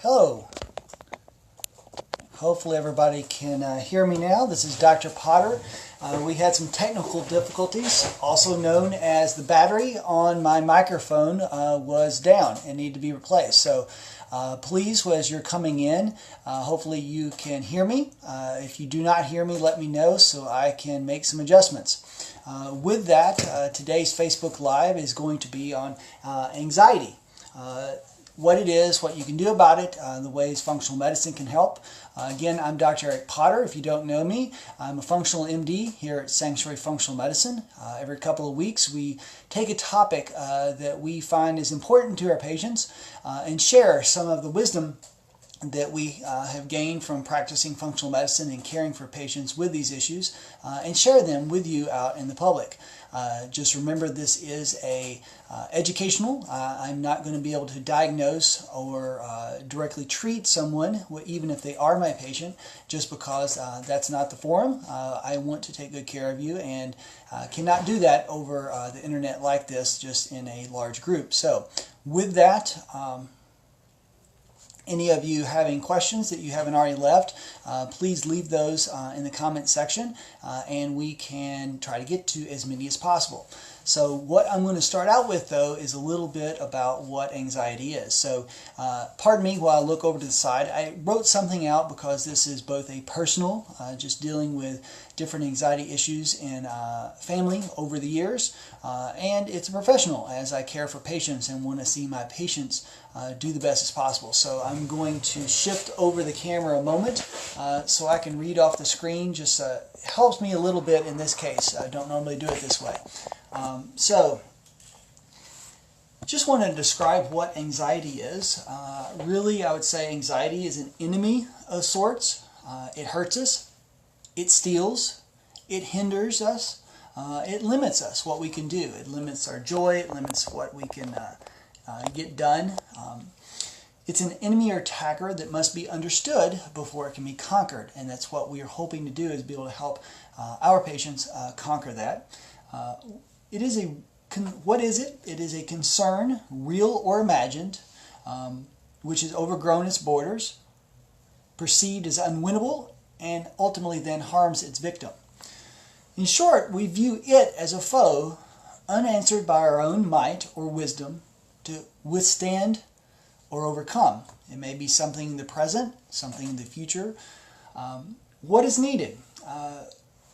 Hello. Hopefully everybody can hear me now. This is Dr. Potter. We had some technical difficulties, also known as the battery on my microphone was down and needed to be replaced. So please, as you're coming in, hopefully you can hear me. If you do not hear me, let me know so I can make some adjustments. With that, today's Facebook Live is going to be on anxiety. What it is, what you can do about it, the ways functional medicine can help. Again, I'm Dr. Eric Potter. If you don't know me, I'm a functional MD here at Sanctuary Functional Medicine. Every couple of weeks, we take a topic that we find is important to our patients and share some of the wisdom that we have gained from practicing functional medicine and caring for patients with these issues and share them with you out in the public. Just remember, this is educational. I'm not going to be able to diagnose or directly treat someone, even if they are my patient, just because that's not the forum. I want to take good care of you and cannot do that over the internet like this, just in a large group. So with that, any of you having questions that you haven't already left, please leave those in the comment section and we can try to get to as many as possible. So what I'm going to start out with, though, is a little bit about what anxiety is. So pardon me while I look over to the side. I wrote something out because this is both a personal, just dealing with different anxiety issues in family over the years, and it's a professional as I care for patients and want to see my patients do the best as possible. So I'm going to shift over the camera a moment so I can read off the screen. Just helps me a little bit in this case. I don't normally do it this way. So just want to describe what anxiety is. Really, I would say anxiety is an enemy of sorts. It hurts us. It steals. It hinders us. It limits us, what we can do. It limits our joy. It limits what we can get done. It's an enemy or attacker that must be understood before it can be conquered. And that's what we are hoping to do, is be able to help our patients conquer that. It is what is it? It is a concern, real or imagined, which has overgrown its borders, perceived as unwinnable, and ultimately then harms its victim. In short, we view it as a foe, unanswered by our own might or wisdom to withstand or overcome. It may be something in the present, something in the future. What is needed?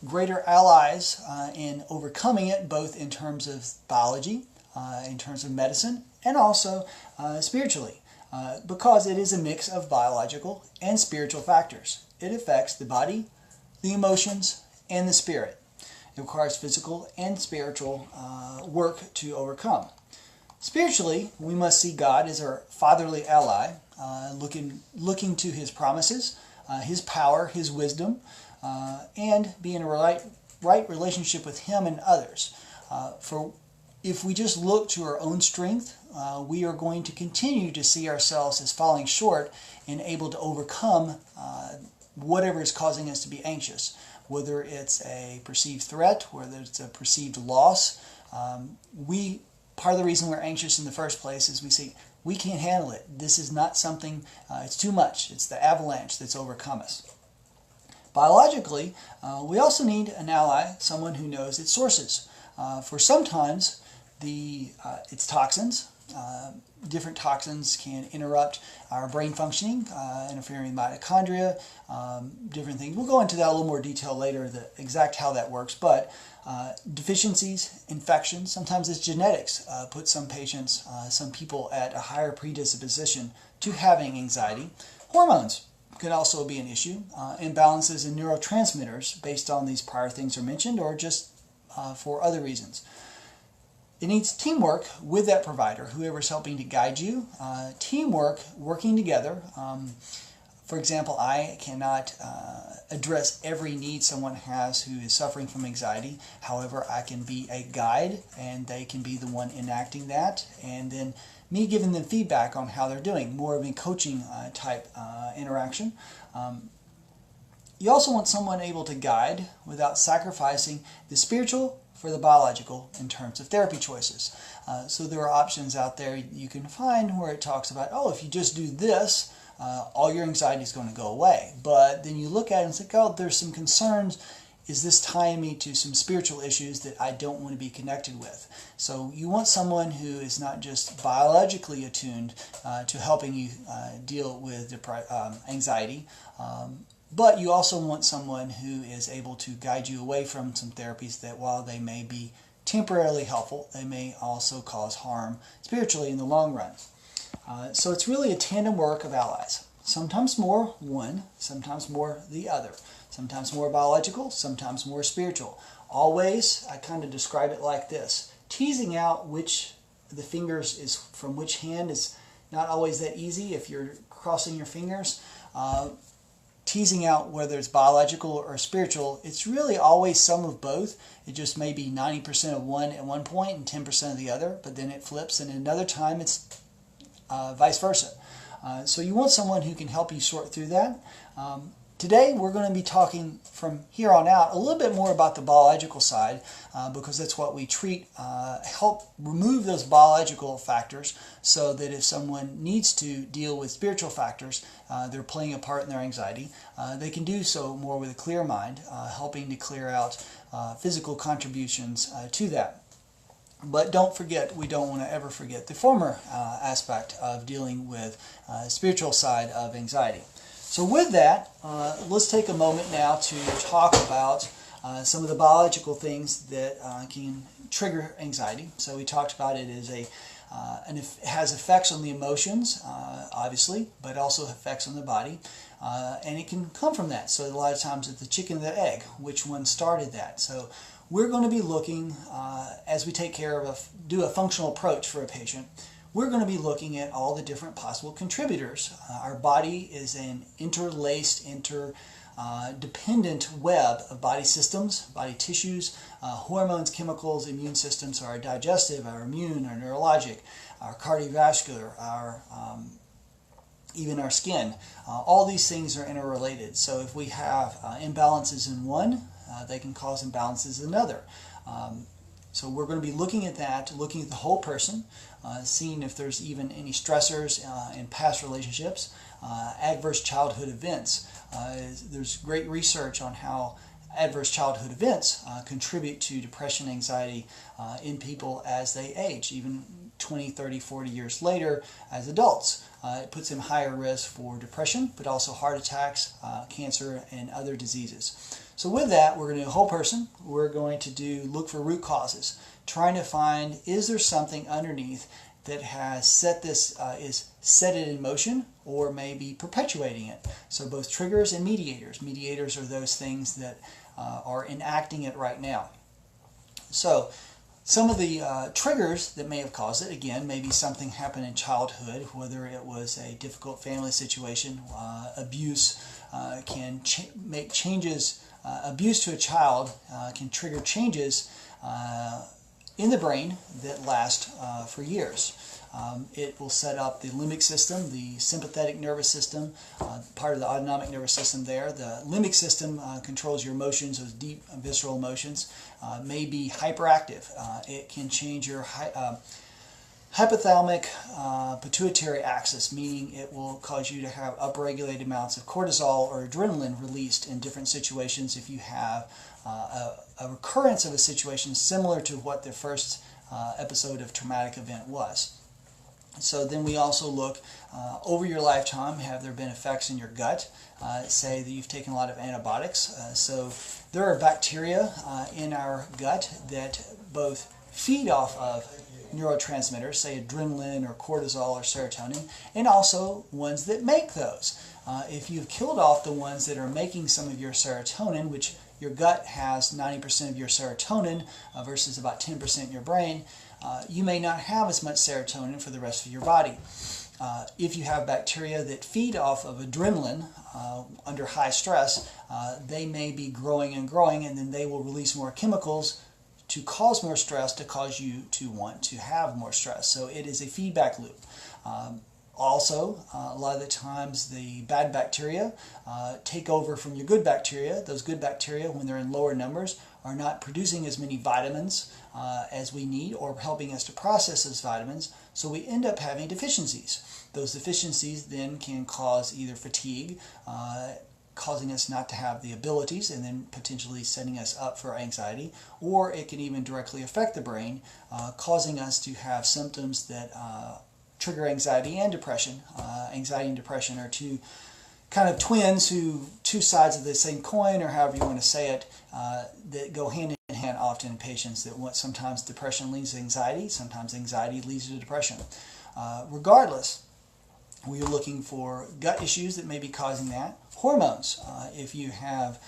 Greater allies in overcoming it, both in terms of biology, in terms of medicine, and also spiritually, because it is a mix of biological and spiritual factors. It affects the body, the emotions, and the spirit. It requires physical and spiritual work to overcome. Spiritually, we must see God as our fatherly ally, looking to His promises, His power, His wisdom, and be in a right relationship with Him and others. For if we just look to our own strength, we are going to continue to see ourselves as falling short and able to overcome whatever is causing us to be anxious, whether it's a perceived threat, whether it's a perceived loss. Part of the reason we're anxious in the first place is we say, we can't handle it. This is not something, it's too much. It's the avalanche that's overcome us. Biologically, we also need an ally, someone who knows its sources. For sometimes, it's toxins. Different toxins can interrupt our brain functioning, interfering with mitochondria, different things. We'll go into that a little more detail later, the exact how that works. But deficiencies, infections, sometimes it's genetics, put some patients, some people at a higher predisposition to having anxiety. Hormones can also be an issue. Imbalances in neurotransmitters based on these prior things are mentioned, or just for other reasons. It needs teamwork with that provider, whoever's helping to guide you. Teamwork, working together. For example, I cannot address every need someone has who is suffering from anxiety. However, I can be a guide, and they can be the one enacting that, and then me giving them feedback on how they're doing, more of a coaching type interaction. You also want someone able to guide without sacrificing the spiritual for the biological in terms of therapy choices. So there are options out there you can find where it talks about, oh, if you just do this, all your anxiety is going to go away. But then you look at it and think, oh, there's some concerns. Is this tying me to some spiritual issues that I don't want to be connected with? So you want someone who is not just biologically attuned to helping you deal with anxiety, but you also want someone who is able to guide you away from some therapies that, while they may be temporarily helpful, they may also cause harm spiritually in the long run. So it's really a tandem work of allies. Sometimes more one, sometimes more the other. Sometimes more biological, sometimes more spiritual. Always, I kind of describe it like this. Teasing out which the fingers is from which hand is not always that easy if you're crossing your fingers. Teasing out whether it's biological or spiritual, it's really always some of both. It just may be 90% of one at one point and 10% of the other, but then it flips, and another time it's vice versa. So you want someone who can help you sort through that. Today we're going to be talking from here on out a little bit more about the biological side because that's what we treat, help remove those biological factors so that if someone needs to deal with spiritual factors, they're playing a part in their anxiety, they can do so more with a clear mind, helping to clear out physical contributions to that. But don't forget, we don't want to ever forget the former aspect of dealing with spiritual side of anxiety. So with that, let's take a moment now to talk about some of the biological things that can trigger anxiety. So we talked about it as and it has effects on the emotions, obviously, but also effects on the body. And it can come from that. So a lot of times it's the chicken and the egg, which one started that. So we're going to be looking, as we take care of, do a functional approach for a patient, we're going to be looking at all the different possible contributors. Our body is an interlaced, interdependent web of body systems, body tissues, hormones, chemicals, immune systems, our digestive, our immune, our neurologic, our cardiovascular, our even our skin. All these things are interrelated. So if we have imbalances in one, they can cause imbalances in another. So we're going to be looking at that, looking at the whole person, seeing if there's even any stressors in past relationships, adverse childhood events. There's great research on how adverse childhood events contribute to depression, anxiety in people as they age, even 20, 30, 40 years later as adults. It puts them higher risk for depression, but also heart attacks, cancer, and other diseases. So with that, we're going to do a whole person. We're going to look for root causes, trying to find, is there something underneath that has set it in motion or maybe perpetuating it. So both triggers and mediators. Mediators are those things that are enacting it right now. So some of the triggers that may have caused it, again, maybe something happened in childhood, whether it was a difficult family situation, abuse can make changes. Abuse to a child can trigger changes in the brain that last for years. It will set up the limbic system, the sympathetic nervous system, part of the autonomic nervous system there. The limbic system controls your emotions, those deep visceral emotions, may be hyperactive. It can change your hypothalamic pituitary axis, meaning it will cause you to have upregulated amounts of cortisol or adrenaline released in different situations if you have a recurrence of a situation similar to what the first episode of traumatic event was. So then we also look over your lifetime, have there been effects in your gut? Say that you've taken a lot of antibiotics. So there are bacteria in our gut that both feed off of neurotransmitters, say adrenaline or cortisol or serotonin, and also ones that make those. If you've killed off the ones that are making some of your serotonin, which your gut has 90% of your serotonin versus about 10% in your brain, you may not have as much serotonin for the rest of your body. If you have bacteria that feed off of adrenaline under high stress, they may be growing and growing, and then they will release more chemicals to cause more stress, to cause you to want to have more stress. So it is a feedback loop. Also, a lot of the times the bad bacteria take over from your good bacteria. Those good bacteria, when they're in lower numbers, are not producing as many vitamins as we need or helping us to process those vitamins. So we end up having deficiencies. Those deficiencies then can cause either fatigue, causing us not to have the abilities and then potentially setting us up for anxiety, or it can even directly affect the brain, causing us to have symptoms that trigger anxiety and depression. Anxiety and depression are two kind of twins, two sides of the same coin, or however you want to say it, that go hand in hand often in patients that want, sometimes depression leads to anxiety, sometimes anxiety leads to depression. Regardless, we are looking for gut issues that may be causing that. Hormones, if you have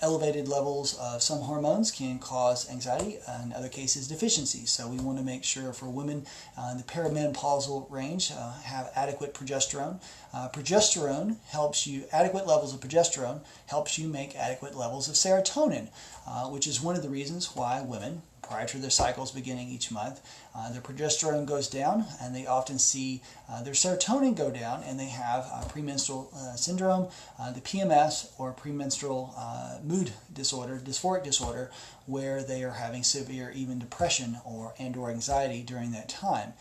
elevated levels of some hormones, can cause anxiety, in other cases deficiencies. So we want to make sure for women in the perimenopausal range have adequate progesterone. Progesterone helps you, adequate levels of progesterone helps you make adequate levels of serotonin, which is one of the reasons why women, prior to their cycles beginning each month, their progesterone goes down, and they often see their serotonin go down, and they have premenstrual syndrome, the PMS, or premenstrual mood disorder, dysphoric disorder, where they are having severe even depression or anxiety during that time.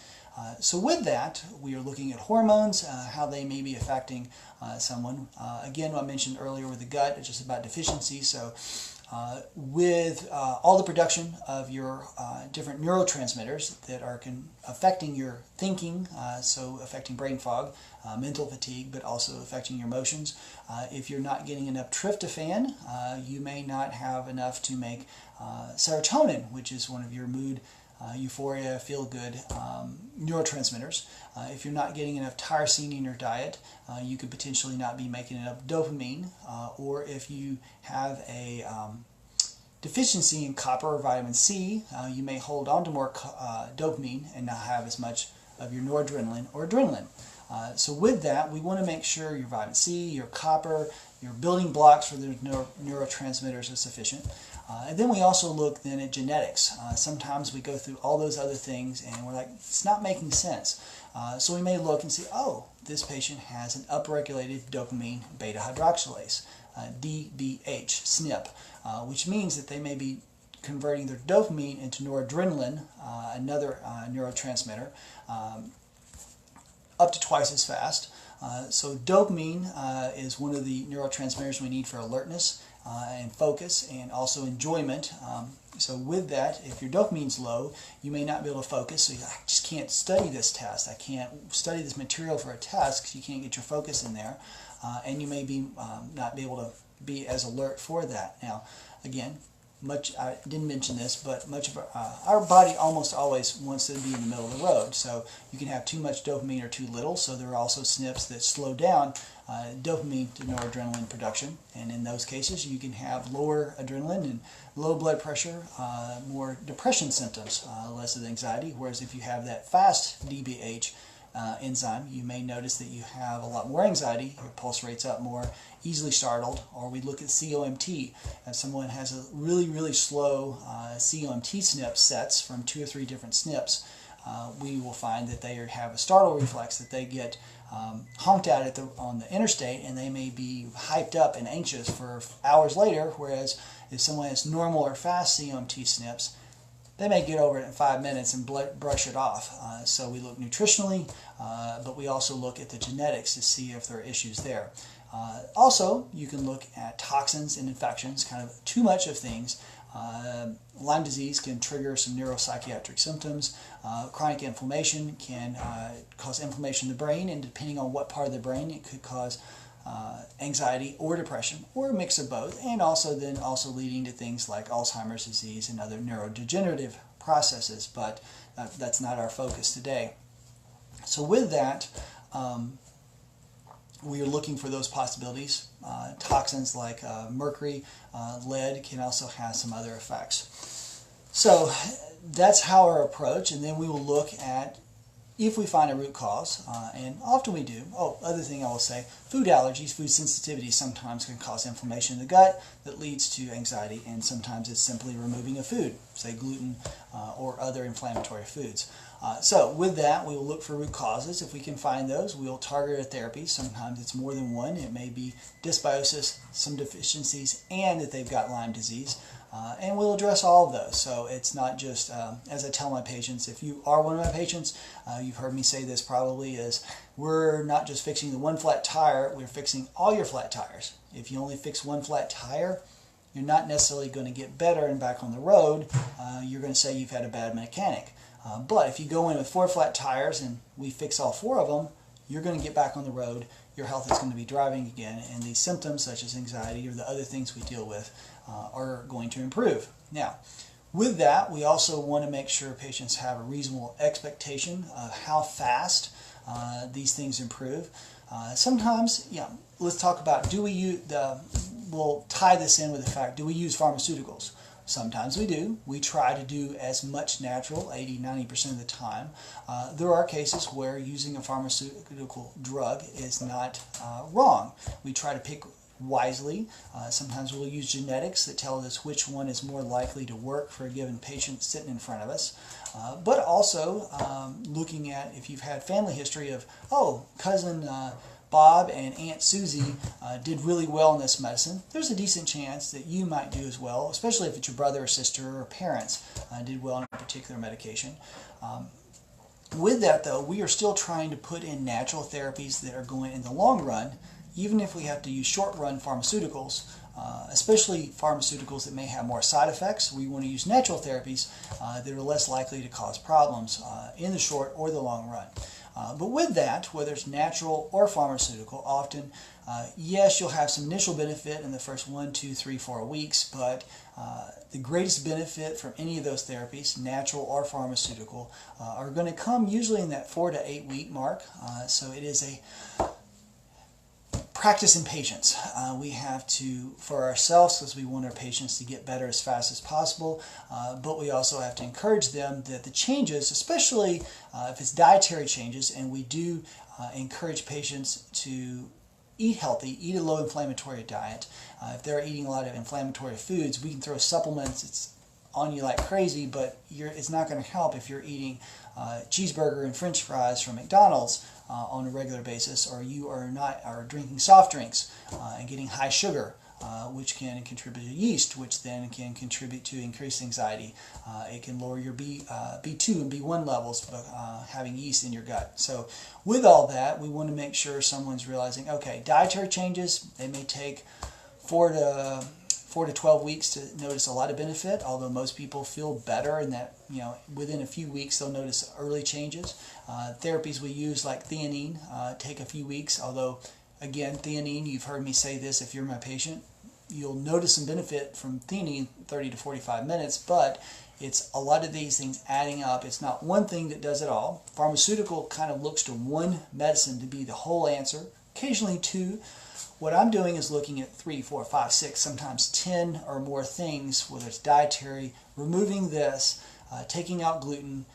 So with that, we are looking at hormones, how they may be affecting someone. Again, I mentioned earlier with the gut, it's just about deficiency. So with all the production of your different neurotransmitters that are affecting your thinking, so affecting brain fog, mental fatigue, but also affecting your emotions. If you're not getting enough tryptophan, you may not have enough to make serotonin, which is one of your mood, euphoria, feel-good neurotransmitters. If you're not getting enough tyrosine in your diet, you could potentially not be making enough dopamine, or if you have a deficiency in copper or vitamin C, you may hold on to more dopamine and not have as much of your noradrenaline or adrenaline. So with that, we want to make sure your vitamin C, your copper, your building blocks for the neurotransmitters are sufficient. And then we also look then at genetics. Sometimes we go through all those other things and we're like, it's not making sense. So we may look and see, oh, this patient has an upregulated dopamine beta hydroxylase, DBH, SNP, which means that they may be converting their dopamine into noradrenaline, another neurotransmitter, up to twice as fast. So dopamine is one of the neurotransmitters we need for alertness and focus, and also enjoyment. So with that, if your dopamine's low, you may not be able to focus. So I just can't study this test. I can't study this material for a test because you can't get your focus in there. And you may be not be able to be as alert for that. Now, again, I didn't mention this, but much of our body almost always wants to be in the middle of the road. So you can have too much dopamine or too little. So there are also SNPs that slow down dopamine to noradrenaline production. And in those cases, you can have lower adrenaline and low blood pressure, more depression symptoms, less of the anxiety. Whereas if you have that fast DBH enzyme, you may notice that you have a lot more anxiety, your pulse rate's up more, easily startled. Or we look at COMT. If someone has a really, really slow COMT SNP sets from 2 or 3 different SNPs, we will find that they have a startle reflex, that they get honked at on the interstate, and they may be hyped up and anxious for hours later, whereas if someone has normal or fast COMT SNPs, they may get over it in 5 minutes and brush it off. So we look nutritionally, but we also look at the genetics to see if there are issues there. Also, you can look at toxins and infections, kind of too much of things. Lyme disease can trigger some neuropsychiatric symptoms. Chronic inflammation can cause inflammation in the brain, and depending on what part of the brain, it could cause anxiety or depression, or a mix of both, and also leading to things like Alzheimer's disease and other neurodegenerative processes, but that's not our focus today. So with that, we are looking for those possibilities. Toxins like mercury, lead can also have some other effects. So that's how our approach, and then we will look at if we find a root cause, and often we do. Oh, other thing I will say, food allergies, food sensitivity sometimes can cause inflammation in the gut that leads to anxiety, and sometimes it's simply removing a food, say gluten or other inflammatory foods. So with that, we will look for root causes. If we can find those, we will target a therapy. Sometimes it's more than one. It may be dysbiosis, some deficiencies, and that they've got Lyme disease. and we'll address all of those. So it's not just, as I tell my patients, if you are one of my patients, you've heard me say this probably, is we're not just fixing the one flat tire, we're fixing all your flat tires. If you only fix one flat tire, you're not necessarily going to get better and back on the road. You're going to say you've had a bad mechanic. But if you go in with 4 flat tires and we fix all 4 of them, you're going to get back on the road. Your health is going to be driving again, and these symptoms such as anxiety or the other things we deal with are going to improve. Now, with that, we also want to make sure patients have a reasonable expectation of how fast these things improve. Sometimes, let's talk about, we'll tie this in with the fact, do we use pharmaceuticals? Sometimes we do. We try to do as much natural, 80-90% of the time. There are cases where using a pharmaceutical drug is not wrong. We try to pick wisely. Sometimes we'll use genetics that tell us which one is more likely to work for a given patient sitting in front of us. But also looking at if you've had family history of, cousin Bob and Aunt Susie did really well in this medicine, there's a decent chance that you might do as well, especially if it's your brother or sister or parents did well in a particular medication. With that, though, we are still trying to put in natural therapies that are going in the long run, even if we have to use short-run pharmaceuticals, especially pharmaceuticals that may have more side effects. We want to use natural therapies that are less likely to cause problems in the short or the long run. But with that, whether it's natural or pharmaceutical, often, yes, you'll have some initial benefit in the first 1, 2, 3, 4 weeks, but the greatest benefit from any of those therapies, natural or pharmaceutical, are going to come usually in that 4 to 8 week mark. So it is a practice in patience. We have to, for ourselves, because we want our patients to get better as fast as possible, but we also have to encourage them that the changes, especially if it's dietary changes, and we do encourage patients to eat healthy, eat a low inflammatory diet. If they're eating a lot of inflammatory foods, we can throw supplements. It's on you like crazy, but it's not going to help if you're eating cheeseburger and french fries from McDonald's on a regular basis, or you are drinking soft drinks and getting high sugar, which can contribute to yeast, which then can contribute to increased anxiety. It can lower your B2 and B1 levels by having yeast in your gut. So with all that, we want to make sure someone's realizing, okay, dietary changes, they may take 4 to 12 weeks to notice a lot of benefit, although most people feel better in that, within a few weeks they'll notice early changes. Therapies we use like theanine take a few weeks, although again, theanine, you've heard me say this if you're my patient, you'll notice some benefit from theanine 30 to 45 minutes, but it's a lot of these things adding up. It's not one thing that does it all. Pharmaceutical kind of looks to one medicine to be the whole answer, occasionally 2. What I'm doing is looking at 3, 4, 5, 6, sometimes 10 or more things, whether it's dietary, removing this, taking out gluten,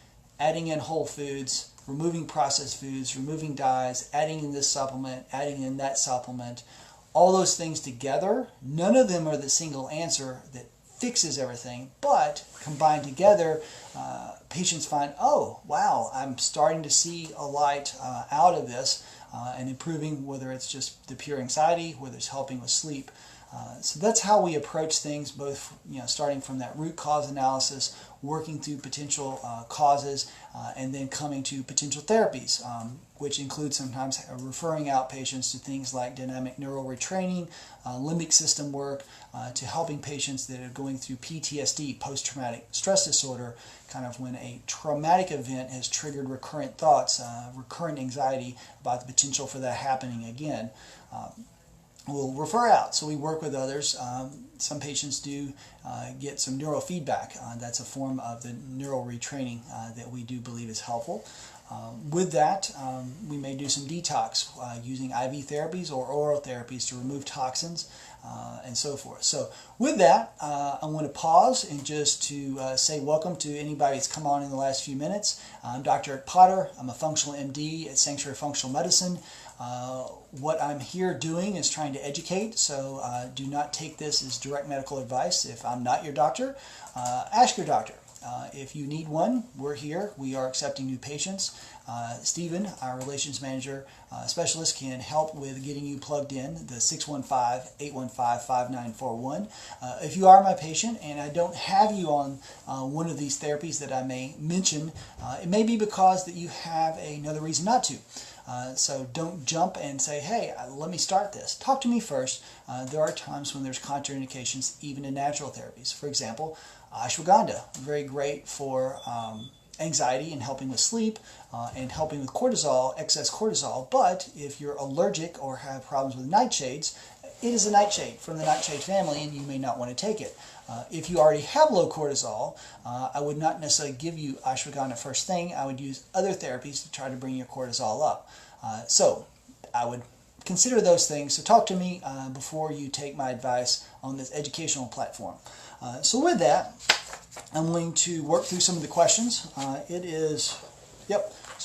adding in whole foods, removing processed foods, removing dyes, adding in this supplement, adding in that supplement. All those things together, none of them are the single answer that fixes everything, but combined together, patients find, oh, wow, I'm starting to see a light out of this and improving, whether it's just the pure anxiety, whether it's helping with sleep. So that's how we approach things, both starting from that root cause analysis, working through potential causes, and then coming to potential therapies, which include sometimes referring out patients to things like dynamic neural retraining, limbic system work, to helping patients that are going through PTSD, post-traumatic stress disorder, kind of when a traumatic event has triggered recurrent thoughts, recurrent anxiety about the potential for that happening again. We'll refer out, so we work with others. Some patients do get some neurofeedback. That's a form of the neural retraining that we do believe is helpful. With that, we may do some detox using IV therapies or oral therapies to remove toxins and so forth. So with that, I want to pause and just to say welcome to anybody that's come on in the last few minutes. I'm Dr. Eric Potter. I'm a functional MD at Sanctuary Functional Medicine. What I'm here doing is trying to educate, so do not take this as direct medical advice. If I'm not your doctor, ask your doctor. If you need one, we're here. We are accepting new patients. Stephen, our relations manager specialist, can help with getting you plugged in, the 615-815-5941. If you are my patient and I don't have you on one of these therapies that I may mention, it may be because that you have another reason not to. So don't jump and say, hey, let me start this. Talk to me first. There are times when there's contraindications even in natural therapies. For example, ashwagandha, very great for anxiety and helping with sleep and helping with cortisol, excess cortisol. But if you're allergic or have problems with nightshades, it is a nightshade from the nightshade family and you may not want to take it. If you already have low cortisol, I would not necessarily give you ashwagandha first thing. I would use other therapies to try to bring your cortisol up. So I would consider those things. So talk to me before you take my advice on this educational platform. So with that, I'm going to work through some of the questions. So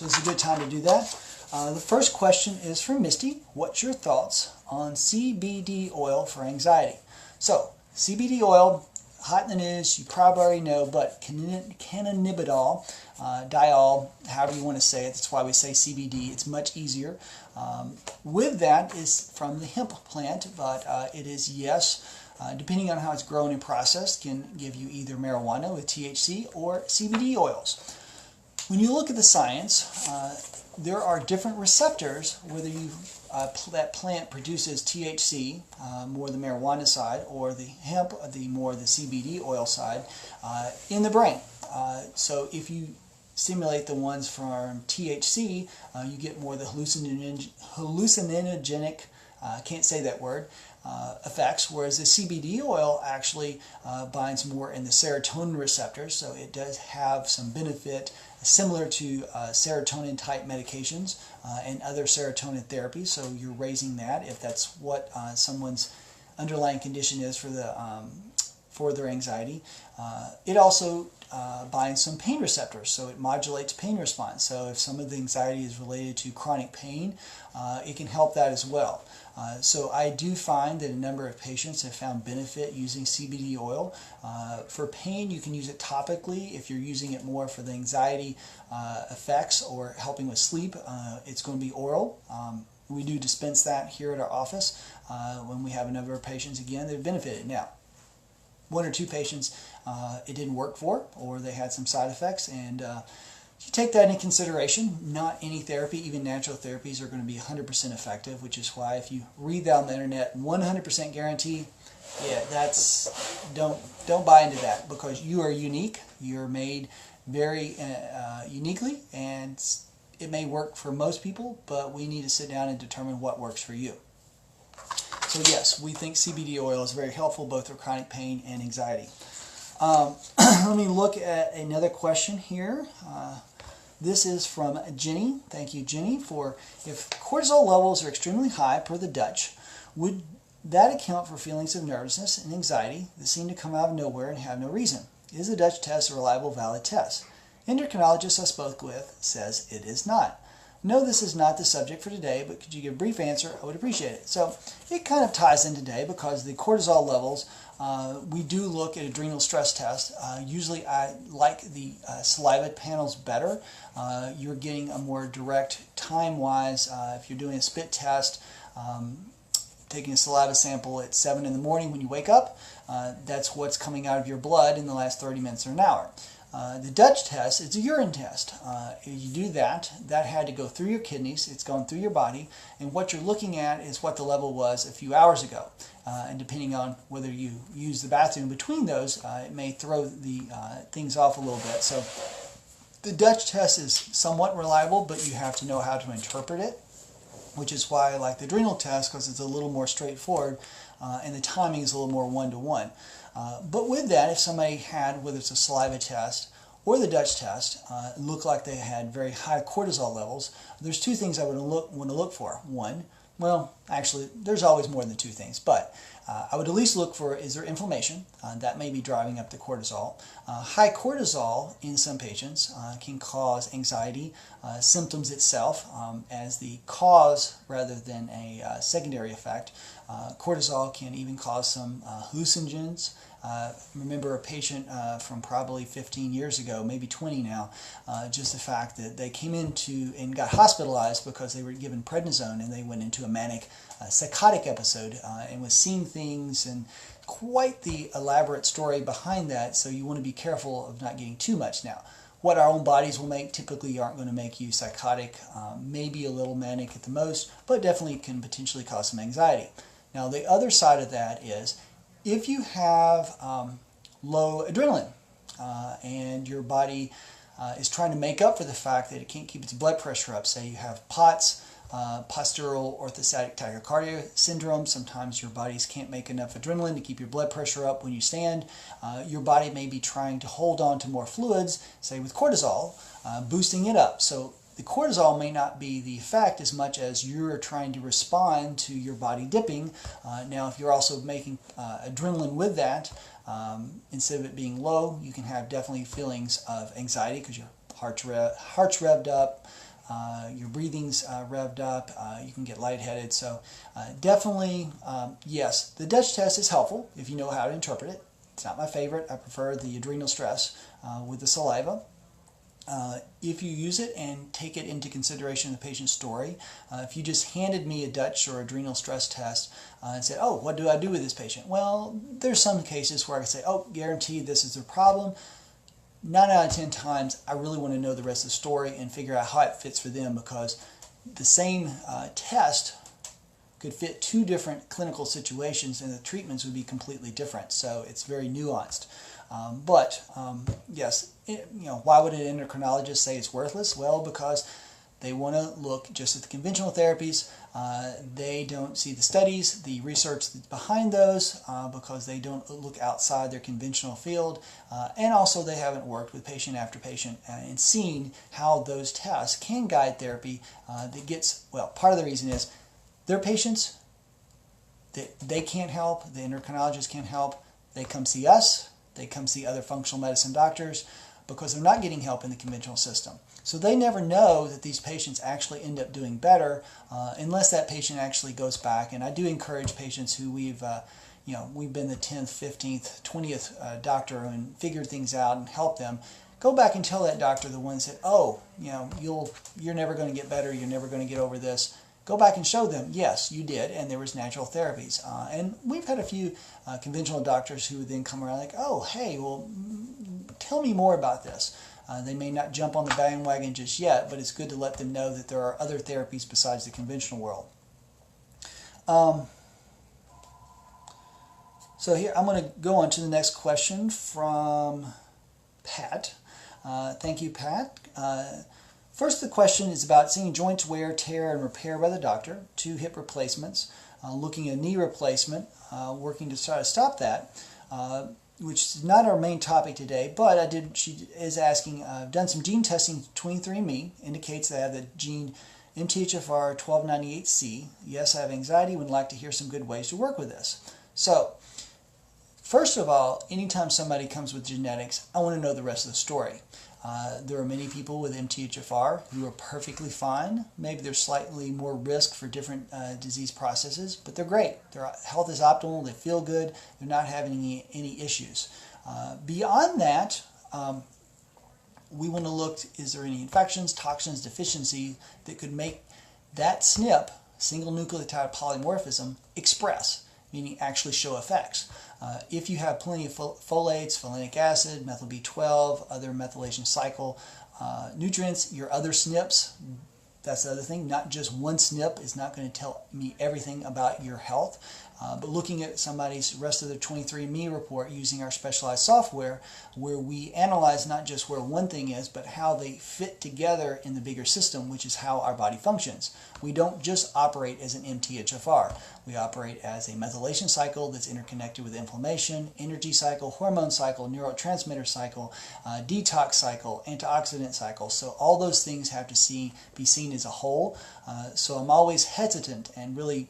it's a good time to do that. The first question is from Misty. What's your thoughts on CBD oil for anxiety? So CBD oil, hot in the news, you probably already know, but cannabidol, diol, however you want to say it, that's why we say CBD, it's much easier. With that is from the hemp plant, but it is, yes, depending on how it's grown and processed, can give you either marijuana with THC or CBD oils. When you look at the science, there are different receptors, whether that plant produces THC, more the marijuana side, or the hemp, more the CBD oil side, in the brain. So if you stimulate the ones from THC, you get more the hallucinogenic, can't say that word, effects, whereas the CBD oil actually binds more in the serotonin receptors, so it does have some benefit similar to serotonin type medications and other serotonin therapies. So you're raising that if that's what someone's underlying condition is for their anxiety. It also binds some pain receptors, so it modulates pain response. So if some of the anxiety is related to chronic pain, it can help that as well. So I do find that a number of patients have found benefit using CBD oil. For pain, you can use it topically. If you're using it more for the anxiety effects or helping with sleep, it's going to be oral. We do dispense that here at our office when we have a number of patients, again, that have benefited. Now, one or two patients it didn't work for, or they had some side effects, and you take that into consideration. Not any therapy, even natural therapies, are going to be 100% effective, which is why if you read that on the internet, 100% guarantee, yeah, don't buy into that, because you are unique. You're made very uniquely, and it may work for most people, but we need to sit down and determine what works for you. So yes, we think CBD oil is very helpful both for chronic pain and anxiety. Let me look at another question here. This is from Jenny. Thank you, Jenny, for if cortisol levels are extremely high per the Dutch, would that account for feelings of nervousness and anxiety that seem to come out of nowhere and have no reason? Is the Dutch test a reliable, valid test? Endocrinologist I spoke with says it is not. No, this is not the subject for today, but could you give a brief answer? I would appreciate it. So it kind of ties in today because the cortisol levels, we do look at adrenal stress tests. Usually I like the saliva panels better. You're getting a more direct time-wise. If you're doing a spit test, taking a saliva sample at 7 in the morning when you wake up, that's what's coming out of your blood in the last 30 minutes or an hour. The Dutch test is a urine test. You do that had to go through your kidneys, it's going through your body, and what you're looking at is what the level was a few hours ago. And depending on whether you use the bathroom between those, it may throw the things off a little bit. So the Dutch test is somewhat reliable, but you have to know how to interpret it, which is why I like the adrenal test, because it's a little more straightforward, and the timing is a little more one-to-one. But with that, if somebody had, whether it's a saliva test or the Dutch test, looked like they had very high cortisol levels, there's two things I would want to look for. One, well, actually, there's always more than two things, but I would at least look for, is there inflammation? That may be driving up the cortisol. High cortisol in some patients can cause anxiety symptoms itself as the cause rather than a secondary effect. Cortisol can even cause some hallucinogens Remember a patient from probably 15 years ago, maybe 20 now, just the fact that they came into and got hospitalized because they were given prednisone and they went into a manic psychotic episode and was seeing things, and quite the elaborate story behind that, so you want to be careful of not getting too much. Now, what our own bodies will make typically aren't going to make you psychotic, maybe a little manic at the most, but definitely can potentially cause some anxiety. Now, the other side of that is if you have low adrenaline and your body is trying to make up for the fact that it can't keep its blood pressure up, say you have POTS, postural orthostatic tachycardia syndrome. Sometimes your bodies can't make enough adrenaline to keep your blood pressure up when you stand. Your body may be trying to hold on to more fluids, say with cortisol, boosting it up. So the cortisol may not be the effect as much as you're trying to respond to your body dipping. Now, if you're also making adrenaline with that, instead of it being low, you can have definitely feelings of anxiety because your heart's revved up. Your breathing's revved up, you can get lightheaded. So definitely, yes, the Dutch test is helpful if you know how to interpret it. It's not my favorite. I prefer the adrenal stress with the saliva. If you use it and take it into consideration in the patient's story, if you just handed me a Dutch or adrenal stress test and said, oh, what do I do with this patient? Well, there's some cases where I can say, oh, guaranteed this is the problem. 9 out of 10 times, I really want to know the rest of the story and figure out how it fits for them, because the same test could fit 2 different clinical situations and the treatments would be completely different. So it's very nuanced. Yes, why would an endocrinologist say it's worthless? Well, because they want to look just at the conventional therapies. They don't see the studies, the research that's behind those, because they don't look outside their conventional field. And also they haven't worked with patient after patient and seen how those tests can guide therapy that gets, well, part of the reason is their patients, they can't help, the endocrinologists can't help. They come see us, they come see other functional medicine doctors because they're not getting help in the conventional system. So they never know that these patients actually end up doing better unless that patient actually goes back. And I do encourage patients who we've been the 10th, 15th, 20th doctor and figured things out and helped them. Go back and tell that doctor, the one that said, oh, you're never going to get better, you're never going to get over this. Go back and show them, yes, you did, and there was natural therapies. And we've had a few conventional doctors who then come around like, oh, hey, well, tell me more about this. They may not jump on the bandwagon just yet, but it's good to let them know that there are other therapies besides the conventional world. So here, I'm going to go on to the next question from Pat. Thank you, Pat. First, the question is about seeing joints wear, tear, and repair by the doctor, 2 hip replacements, looking at knee replacement, working to try to stop that. Which is not our main topic today, but she is asking, I've done some gene testing, 23andMe, indicates that I have the gene MTHFR 1298C. Yes, I have anxiety, would like to hear some good ways to work with this. So, first of all, anytime somebody comes with genetics, I want to know the rest of the story. There are many people with MTHFR who are perfectly fine. Maybe there's slightly more risk for different disease processes, but they're great. Their health is optimal, they feel good, they're not having any issues. Beyond that, we want to look, is there any infections, toxins, deficiency that could make that SNP, single nucleotide polymorphism, express, meaning actually show effects. If you have plenty of folates, folinic acid, methyl B12, other methylation cycle nutrients, your other SNPs, that's the other thing. Not just one SNP is not going to tell me everything about your health. But looking at somebody's rest of the 23andMe report using our specialized software, where we analyze not just where one thing is, but how they fit together in the bigger system, which is how our body functions. We don't just operate as an MTHFR. We operate as a methylation cycle that's interconnected with inflammation, energy cycle, hormone cycle, neurotransmitter cycle, detox cycle, antioxidant cycle. So all those things have to be seen as a whole. So I'm always hesitant and really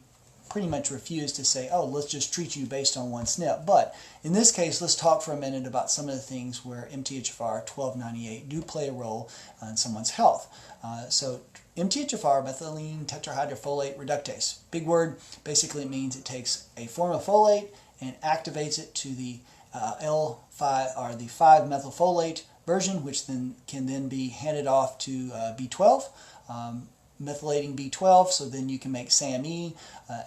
pretty much refuse to say, oh, let's just treat you based on one SNP. But in this case, let's talk for a minute about some of the things where MTHFR 1298 do play a role in someone's health. So MTHFR, methylene tetrahydrofolate reductase. Big word. Basically it means it takes a form of folate and activates it to the L5 or the 5-methylfolate version, which then can be handed off to B12, methylating B12, so then you can make SAMe,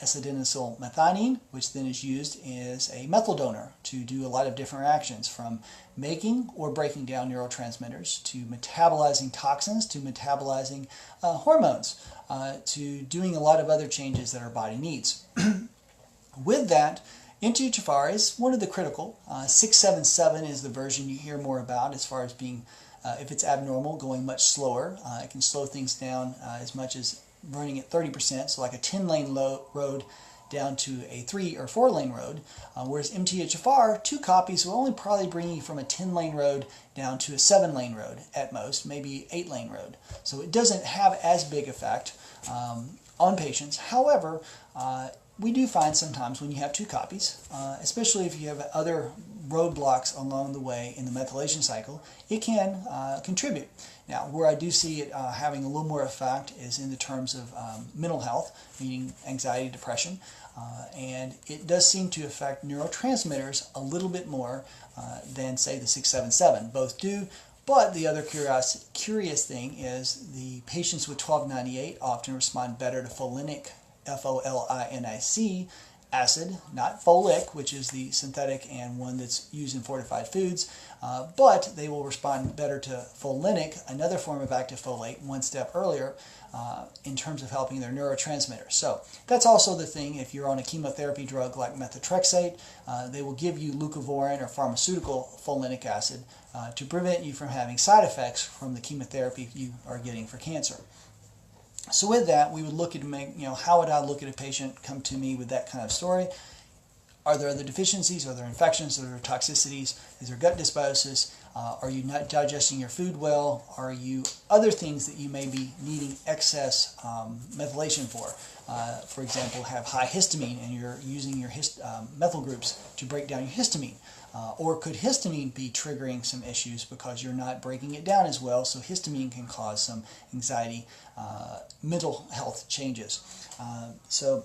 S-adenosyl methionine, which then is used as a methyl donor to do a lot of different reactions, from making or breaking down neurotransmitters, to metabolizing toxins, to metabolizing hormones, to doing a lot of other changes that our body needs. With that, MTHFR is one of the critical. 677 is the version you hear more about as far as being, if it's abnormal, going much slower. It can slow things down as much as running at 30%, so like a 10-lane road down to a 3 or 4-lane road, whereas MTHFR, 2 copies will only probably bring you from a 10-lane road down to a 7-lane road at most, maybe 8-lane road. So it doesn't have as big effect on patients. However, we do find sometimes when you have 2 copies, especially if you have other roadblocks along the way in the methylation cycle, it can contribute. Now, where I do see it having a little more effect is in the terms of mental health, meaning anxiety, depression, and it does seem to affect neurotransmitters a little bit more than, say, the 677. Both do, but the other curious thing is the patients with 1298 often respond better to folinic, F-O-L-I-N-I-C, acid, not folic, which is the synthetic and one that's used in fortified foods, but they will respond better to folinic, another form of active folate, one step earlier, in terms of helping their neurotransmitters. So that's also the thing. If you're on a chemotherapy drug like methotrexate, they will give you leucovorin or pharmaceutical folinic acid to prevent you from having side effects from the chemotherapy you are getting for cancer. So with that, we would look at how would I look at a patient come to me with that kind of story? Are there other deficiencies? Are there infections? Are there toxicities? Is there gut dysbiosis? Are you not digesting your food well? Are you other things that you may be needing excess methylation for? For example, have high histamine and you're using your methyl groups to break down your histamine. Or could histamine be triggering some issues because you're not breaking it down as well, so histamine can cause some anxiety, mental health changes. So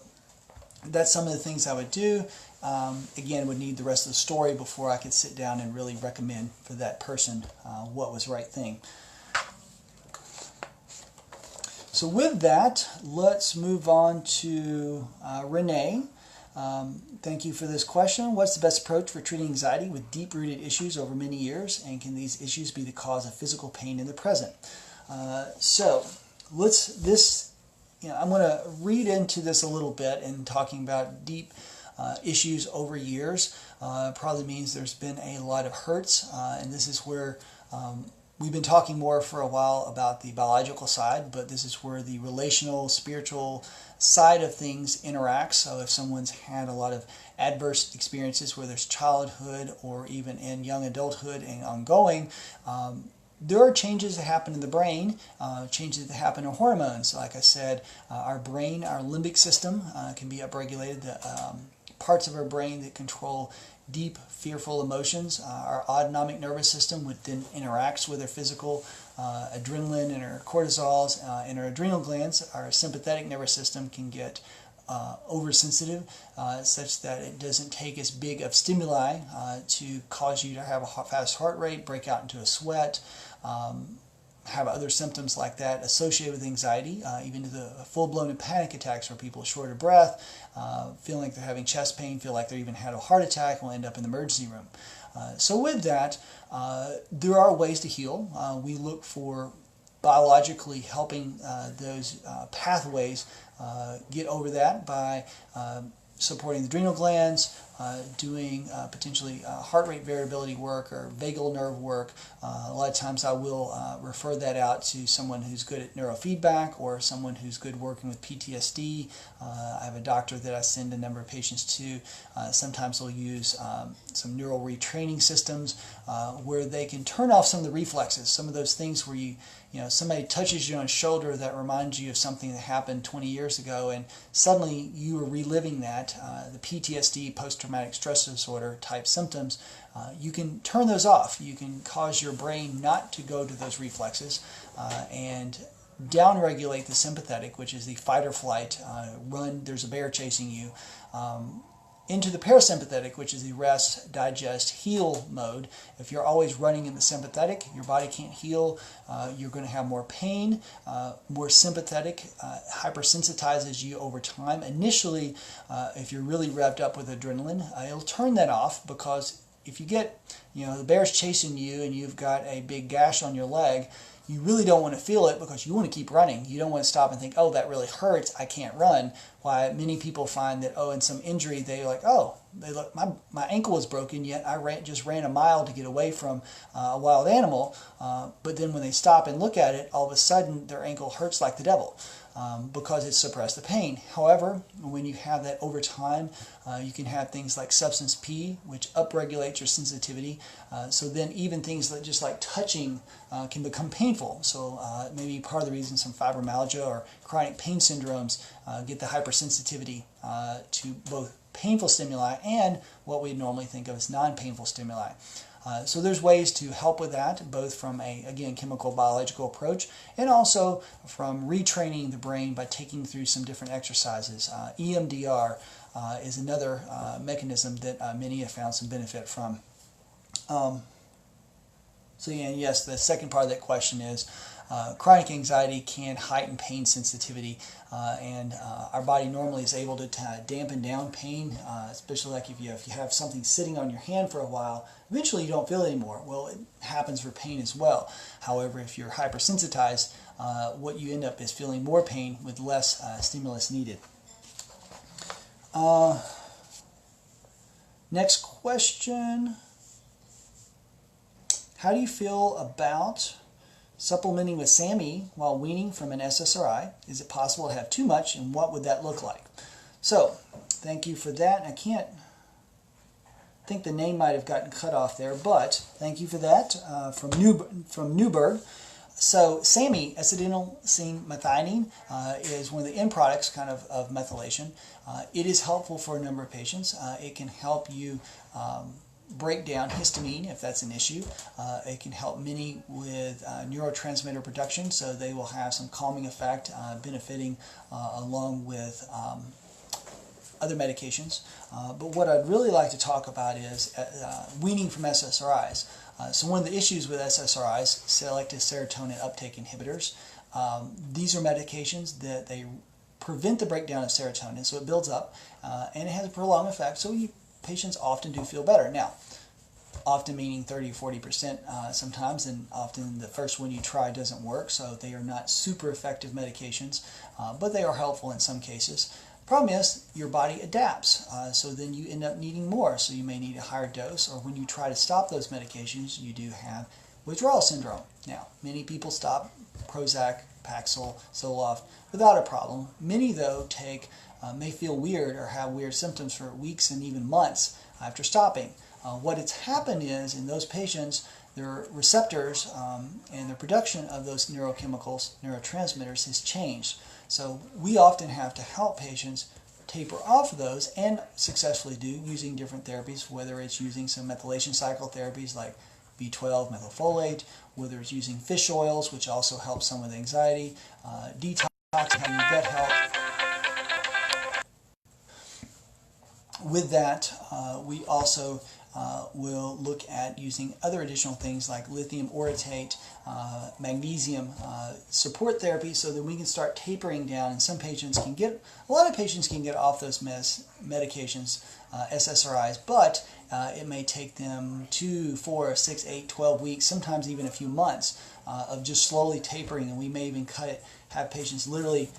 that's some of the things I would do. Again, would need the rest of the story before I could sit down and really recommend for that person what was the right thing. So with that, let's move on to Renee. Thank you for this question. What's the best approach for treating anxiety with deep-rooted issues over many years, and can these issues be the cause of physical pain in the present? So I'm going to read into this a little bit and talking about deep issues over years. Probably means there's been a lot of hurts, and this is where we've been talking more for a while about the biological side, but this is where the relational, spiritual side of things interact. So if someone's had a lot of adverse experiences, whether it's childhood or even in young adulthood and ongoing, there are changes that happen in the brain, changes that happen in hormones. Like I said, our brain, our limbic system can be upregulated. The parts of our brain that control deep, fearful emotions. Our autonomic nervous system, which then interacts with our physical adrenaline and our cortisols and our adrenal glands. Our sympathetic nervous system can get oversensitive such that it doesn't take as big of stimuli to cause you to have a fast heart rate, break out into a sweat, have other symptoms like that associated with anxiety, even to the full-blown panic attacks where people are short of breath, feel like they're having chest pain, feel like they even had a heart attack, will end up in the emergency room. So with that, there are ways to heal. We look for biologically helping those pathways get over that by supporting the adrenal glands, doing potentially heart rate variability work or vagal nerve work. A lot of times I will refer that out to someone who's good at neurofeedback or someone who's good working with PTSD. I have a doctor that I send a number of patients to. Sometimes they'll use some neural retraining systems where they can turn off some of the reflexes, some of those things where somebody touches you on the shoulder that reminds you of something that happened 20 years ago, and suddenly you are reliving that, the PTSD, post-traumatic stress disorder type symptoms. You can turn those off. You can cause your brain not to go to those reflexes and downregulate the sympathetic, which is the fight or flight, run, there's a bear chasing you. into the parasympathetic, which is the rest, digest, heal mode. If you're always running in the sympathetic, your body can't heal. You're going to have more pain. More sympathetic hypersensitizes you over time. Initially, if you're really revved up with adrenaline, it'll turn that off, because if you get, the bear's chasing you and you've got a big gash on your leg, you really don't want to feel it, because you want to keep running. You don't want to stop and think, oh, that really hurts, I can't run. Why many people find that, in some injury, they're like, oh, my ankle was broken, yet I just ran a mile to get away from a wild animal. But then when they stop and look at it, all of a sudden their ankle hurts like the devil. Because it suppressed the pain. However, when you have that over time, you can have things like substance P, which upregulates your sensitivity. So then even things just like touching can become painful. So maybe part of the reason some fibromyalgia or chronic pain syndromes get the hypersensitivity to both painful stimuli and what we normally think of as non-painful stimuli. So there's ways to help with that, both from a, again, chemical biological approach, and also from retraining the brain by taking through some different exercises. EMDR is another mechanism that many have found some benefit from. So yeah, yes, the second part of that question is chronic anxiety can heighten pain sensitivity, and our body normally is able to dampen down pain, especially like if you have something sitting on your hand for a while. Eventually you don't feel it anymore. Well, it happens for pain as well. However, if you're hypersensitized, what you end up is feeling more pain with less stimulus needed. Next question. How do you feel about supplementing with SAMe while weaning from an SSRI? Is it possible to have too much, and what would that look like? So, thank you for that. I think the name might have gotten cut off there, but thank you for that from Newberg. So SAMe, acetylcysteine methionine, is one of the end products of methylation. It is helpful for a number of patients. It can help you break down histamine if that's an issue. It can help many with neurotransmitter production, so they will have some calming effect, benefiting along with other medications. But what I'd really like to talk about is weaning from SSRIs. So one of the issues with SSRIs, selective serotonin uptake inhibitors, these are medications that they prevent the breakdown of serotonin, so it builds up, and it has a prolonged effect, so patients often do feel better. Now, often meaning 30-40% sometimes, and often the first one you try doesn't work, so they are not super effective medications, but they are helpful in some cases. Problem is, your body adapts, so then you end up needing more, so you may need a higher dose, or when you try to stop those medications, you do have withdrawal syndrome. Now, many people stop Prozac, Paxil, Zoloft without a problem. Many, though, may feel weird or have weird symptoms for weeks and even months after stopping. What has happened is, in those patients, their receptors and the production of those neurochemicals, neurotransmitters, has changed. So we often have to help patients taper off of those, and successfully do, using different therapies, whether it's using some methylation cycle therapies like B12 methylfolate, whether it's using fish oils, which also helps some with anxiety, detox, having gut health. With that, we also will look at using other additional things like lithium orotate, magnesium support therapy, so that we can start tapering down. And a lot of patients can get off those medications, SSRIs, but it may take them 2, 4, 6, 8, 12 weeks, sometimes even a few months of just slowly tapering. And we may even have patients literally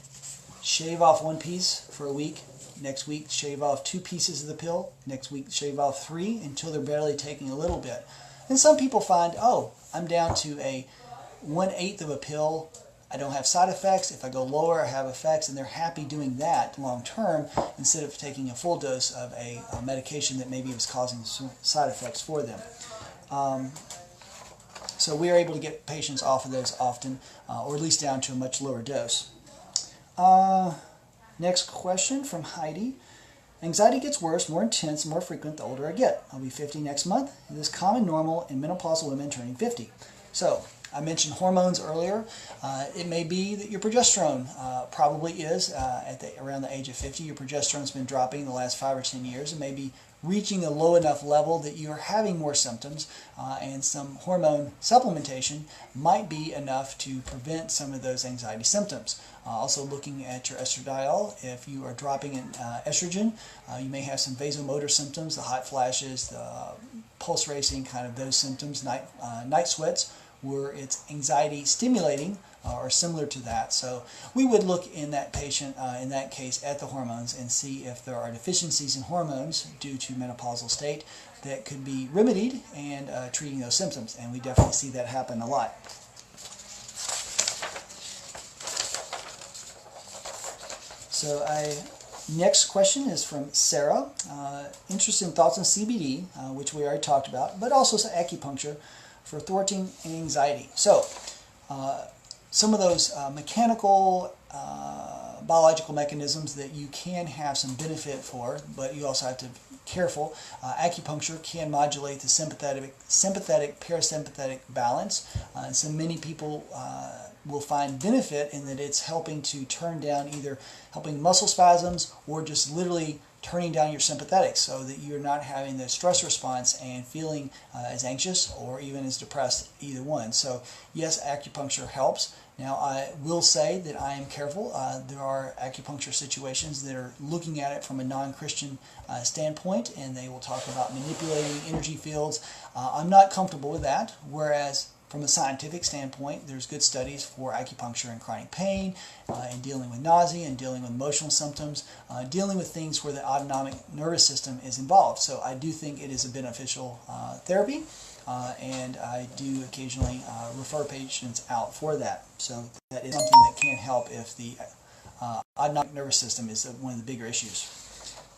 shave off one piece for a week, next week shave off 2 pieces of the pill, next week shave off 3, until they're barely taking a little bit. And some people find, oh, I'm down to a 1/8 of a pill, I don't have side effects. If I go lower, I have effects, and they're happy doing that long term instead of taking a full dose of a medication that maybe was causing side effects for them. So we are able to get patients off of those often, or at least down to a much lower dose. Next question from Heidi. Anxiety gets worse, more intense, more frequent the older I get. I'll be 50 next month. It is common, normal in menopausal women turning 50. So, I mentioned hormones earlier. It may be that your progesterone probably is around the age of 50. Your progesterone's been dropping the last 5 or 10 years. It may be reaching a low enough level that you're having more symptoms, and some hormone supplementation might be enough to prevent some of those anxiety symptoms. Also looking at your estradiol, if you are dropping in estrogen, you may have some vasomotor symptoms, the hot flashes, the pulse racing, kind of those symptoms, night sweats, where it's anxiety stimulating or similar to that. So we would look in that patient, in that case, at the hormones and see if there are deficiencies in hormones due to menopausal state that could be remedied and treating those symptoms. And we definitely see that happen a lot. So next question is from Sarah. Interesting thoughts on CBD, which we already talked about, but also acupuncture for thwarting anxiety. So some of those mechanical biological mechanisms that you can have some benefit for, but you also have to be careful. Acupuncture can modulate the sympathetic parasympathetic balance, and so many people will find benefit in that it's helping to turn down, either helping muscle spasms or just literally turning down your sympathetics so that you're not having the stress response and feeling as anxious or even as depressed, either one. So yes, acupuncture helps. Now I will say that I am careful. There are acupuncture situations that are looking at it from a non-Christian standpoint, and they will talk about manipulating energy fields. I'm not comfortable with that, whereas from a scientific standpoint, there's good studies for acupuncture in chronic pain, in dealing with nausea, and dealing with emotional symptoms, dealing with things where the autonomic nervous system is involved. So I do think it is a beneficial therapy, and I do occasionally refer patients out for that. So that is something that can help if the autonomic nervous system is one of the bigger issues.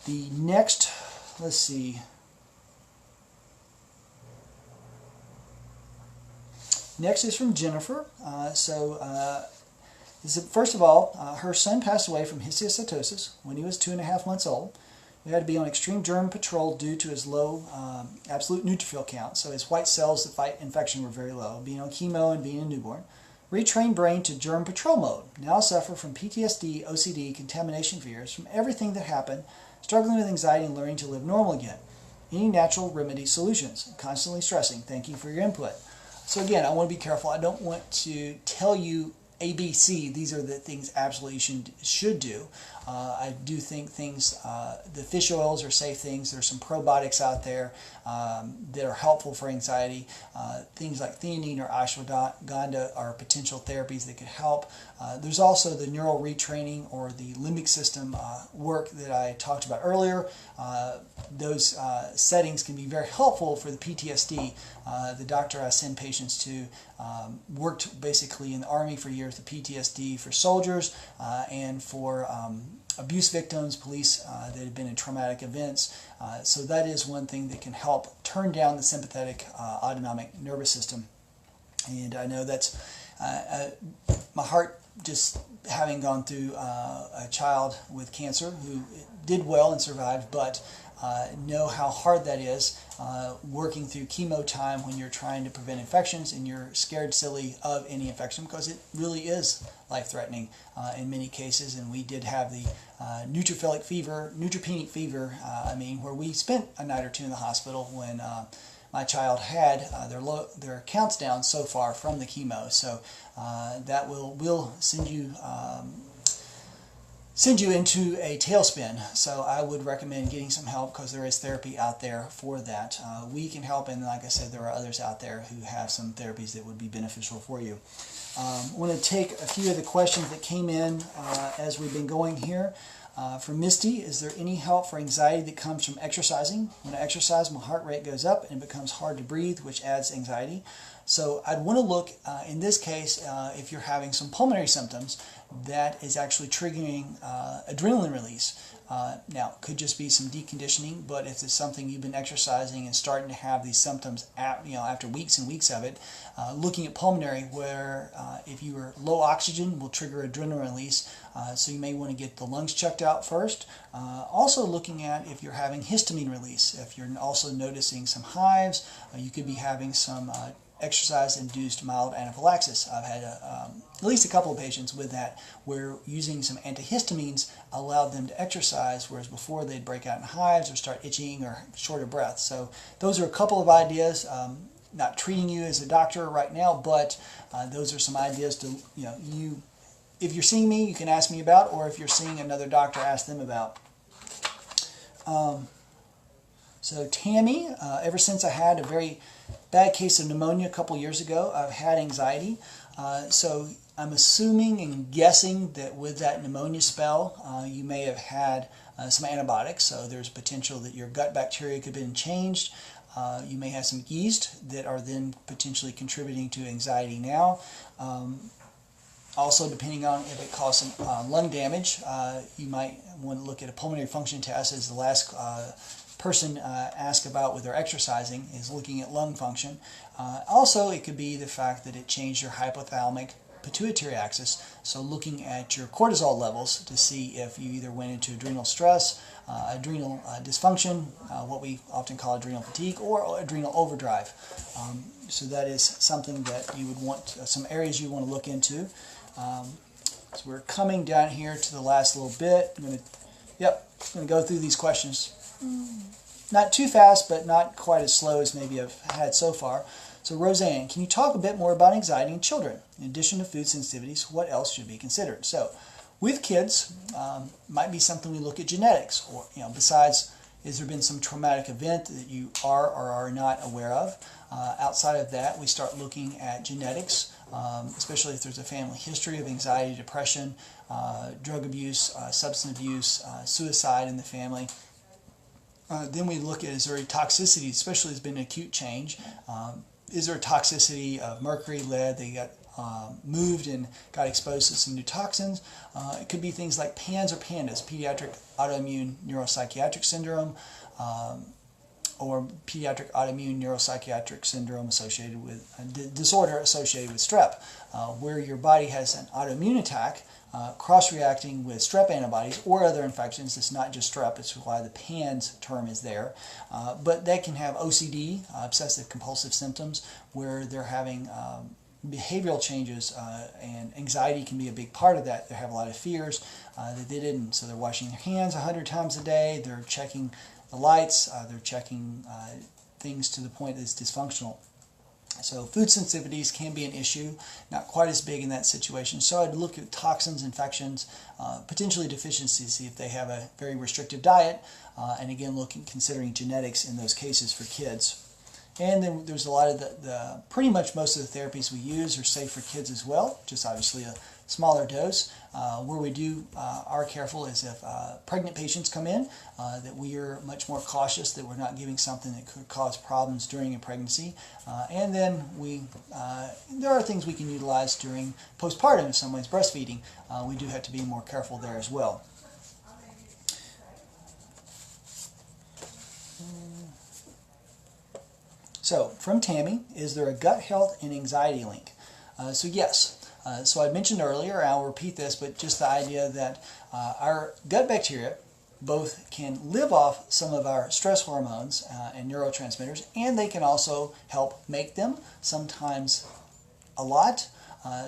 The next, let's see. Next is from Jennifer. First of all, her son passed away from histiocytosis when he was 2.5 months old. He had to be on extreme germ patrol due to his low absolute neutrophil count. So his white cells that fight infection were very low, being on chemo and being a newborn. Retrained brain to germ patrol mode. Now suffer from PTSD, OCD, contamination fears, from everything that happened, struggling with anxiety and learning to live normal again. Any natural remedy solutions? Constantly stressing. Thank you for your input. So again, I want to be careful. I don't want to tell you A, B, C. These are the things absolutely you should do. I do think things, the fish oils are safe things. There's some probiotics out there that are helpful for anxiety. Things like theanine or ashwagandha are potential therapies that could help. There's also the neural retraining or the limbic system work that I talked about earlier. Those settings can be very helpful for the PTSD. The doctor I send patients to worked basically in the Army for years, the PTSD for soldiers and for abuse victims, police that have been in traumatic events. So that is one thing that can help turn down the sympathetic autonomic nervous system. And I know that's my heart, just having gone through a child with cancer who did well and survived, but know how hard that is, working through chemo time when you're trying to prevent infections and you're scared silly of any infection, because it really is life-threatening in many cases. And we did have the neutropenic fever, where we spent a night or two in the hospital when my child had their counts down so far from the chemo. So that will send you into a tailspin. So I would recommend getting some help, because there is therapy out there for that. We can help, and like I said, there are others out there who have some therapies that would be beneficial for you. I want to take a few of the questions that came in as we've been going here. For Misty, is there any help for anxiety that comes from exercising? When I exercise, my heart rate goes up and it becomes hard to breathe, which adds anxiety. So I'd want to look, in this case, if you're having some pulmonary symptoms, that is actually triggering adrenaline release. Now, it could just be some deconditioning, but if it's something you've been exercising and starting to have these symptoms after weeks and weeks of it, looking at pulmonary, where if you are low oxygen will trigger adrenaline release, so you may want to get the lungs checked out first. Also looking at if you're having histamine release. If you're also noticing some hives, you could be having some exercise-induced mild anaphylaxis. I've had at least a couple of patients with that, where using some antihistamines allowed them to exercise, whereas before they'd break out in hives or start itching or short of breath. So those are a couple of ideas. Not treating you as a doctor right now, but those are some ideas to, if you're seeing me, you can ask me about, or if you're seeing another doctor, ask them about. So Tammy, ever since I had a very bad case of pneumonia a couple years ago, I've had anxiety. So I'm assuming and guessing that with that pneumonia spell, you may have had some antibiotics. So there's potential that your gut bacteria could have been changed. You may have some yeast that are then potentially contributing to anxiety now. Also, depending on if it caused some lung damage, you might want to look at a pulmonary function test, as the last person asked about with their exercising, is looking at lung function. Also, it could be the fact that it changed your hypothalamic pituitary axis, so looking at your cortisol levels to see if you either went into adrenal stress, adrenal dysfunction, what we often call adrenal fatigue, or adrenal overdrive. So that is something that you would want, some areas you want to look into. So we're coming down here to the last little bit. I'm going to go through these questions. Not too fast, but not quite as slow as maybe I've had so far. So Roseanne, can you talk a bit more about anxiety in children? In addition to food sensitivities, what else should be considered? So with kids, might be something we look at genetics, or besides, has there been some traumatic event that you are or are not aware of? Outside of that, we start looking at genetics, especially if there's a family history of anxiety, depression, drug abuse, substance abuse, suicide in the family. Then we look at, is there a toxicity, especially if there's been an acute change. Is there a toxicity of mercury, lead? They got moved and got exposed to some new toxins. It could be things like PANS or PANDAS, pediatric autoimmune neuropsychiatric syndrome, or pediatric autoimmune neuropsychiatric syndrome associated with disorder associated with strep, where your body has an autoimmune attack cross-reacting with strep antibodies or other infections. It's not just strep, it's why the PANS term is there. But they can have OCD, obsessive compulsive symptoms, where they're having behavioral changes, and anxiety can be a big part of that. They have a lot of fears that they didn't. So they're washing their hands 100 times a day, they're checking the lights, they're checking things to the point that it's dysfunctional. So food sensitivities can be an issue, not quite as big in that situation. So I'd look at toxins, infections, potentially deficiencies, see if they have a very restrictive diet, and again considering genetics in those cases for kids. And then there's a lot of pretty much most of the therapies we use are safe for kids as well, just obviously a smaller dose. Where we are careful is if pregnant patients come in, that we are much more cautious that we're not giving something that could cause problems during a pregnancy. And then there are things we can utilize during postpartum if someone's breastfeeding. We do have to be more careful there as well. So, from Tammy, is there a gut health and anxiety link? So yes. So I mentioned earlier, and I'll repeat this, but just the idea that our gut bacteria both can live off some of our stress hormones and neurotransmitters, and they can also help make them, sometimes a lot,